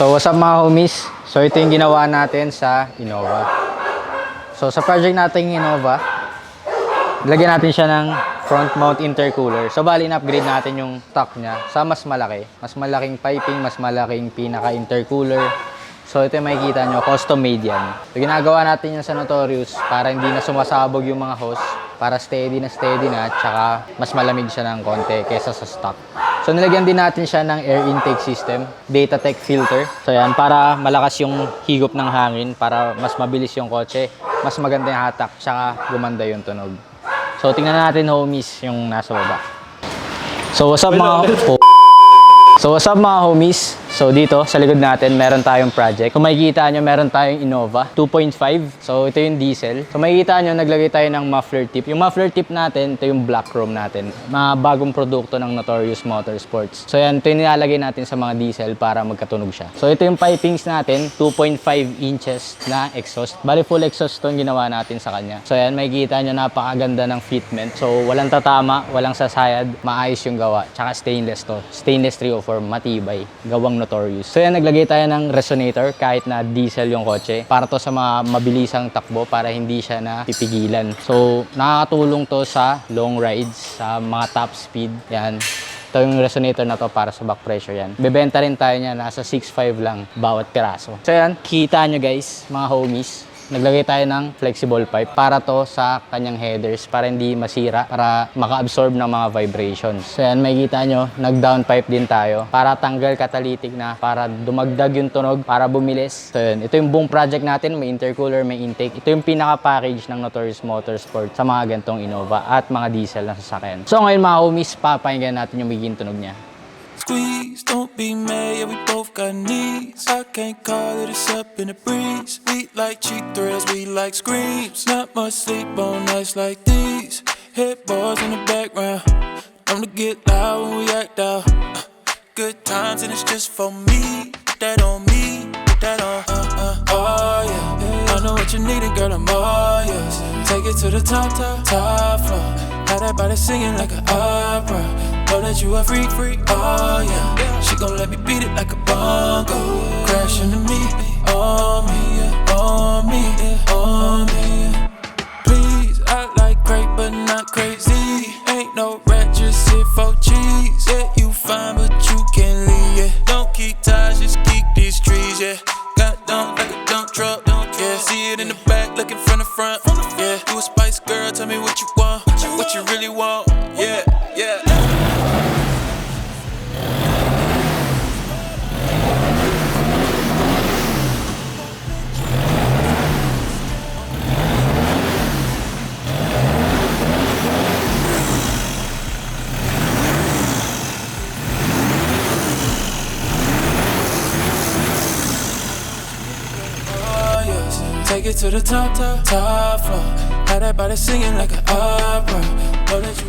So what's up mga homies? So ito yung ginawa natin sa Innova. So sa project natin Innova, lagyan natin siya ng front mount intercooler. So bali in-upgrade natin yung stock niya sa mas malaki. Mas malaking piping, mas malaking pinaka-intercooler. So ito yung makikita nyo, custom made yan. So ginagawa natin yan sa Notorious para hindi na sumasabog yung mga hose. Para steady na, tsaka mas malamig siya ng konti kesa sa stock. So nilagyan din natin siya ng air intake system, Datatech filter. So yan, para malakas yung higop ng hangin, para mas mabilis yung kotse, mas maganda yung hatak, tsaka gumanda yung tunog. So tingnan natin homies yung nasa baba. So what's up mga homies? So dito sa likod natin meron tayong project. Kung makikita nyo meron tayong Innova 2.5. So ito yung diesel. So makikita nyo naglagay tayo ng muffler tip. Yung muffler tip natin, ito yung black chrome natin. Mga bagong produkto ng Notorious Motorsports. So yan, ito yung nilalagay natin sa mga diesel para magkatunog siya. So ito yung pipings natin, 2.5 inches na exhaust. Bali full exhaust ito yung ginawa natin sa kanya. So yan, makikita nyo napakaganda ng fitment. So walang tatama, walang sasayad, maayos yung gawa. Tsaka stainless to. Stainless 304, matibay. Gawang Notorious. So yan, naglagay tayo ng resonator kahit na diesel yung kotse para to sa mga mabilisang takbo para hindi siya na pipigilan. So nakakatulong to sa long rides, sa mga top speed. Yan. Ito yung resonator na to para sa back pressure yan. Bebenta rin tayo niya, nasa 6.5 lang bawat piraso. So yan, kita nyo guys, mga homies. Naglagay tayo ng flexible pipe para to sa kanyang headers para hindi masira, para maka-absorb ng mga vibrations. So yan, makikita nyo, nag-down pipe din tayo para tanggal catalytic na, para dumagdag yung tunog, para bumilis. So yun, ito yung buong project natin, may intercooler, may intake. Ito yung pinaka-package ng Notorious Motorsport sa mga gantong Innova at mga diesel na sasakyan. So ngayon mga homies, papakinggan natin yung magiging tunog niya. Squeeze, don't be mad, yeah, we both got needs. I can't call it, it's up in the breeze. We like cheap thrills, we like screams. Not much sleep on nights like these. Headboards in the background, don't get loud when we act out. Good times and it's just for me. Put that on me, put that on, oh yeah. I know what you needed, girl, I'm all yours. Take it to the top floor. Have that body singing like an opera. Know that you a freak, oh yeah. She gon' let me beat it like a bongo. Crash into me, on me, on me, on me. Please, I like great but not crazy. Ain't no rat, just sit for cheese. Yeah, you fine but you can't leave, yeah. Don't keep ties, just keep these trees, yeah. Got dumped like a dump truck, yeah. See it in the back, looking from the front, yeah. You a spice girl, tell me what you want, what you really want, yeah, yeah. Take it to the top floor. Have that body singing like an opera. Know that you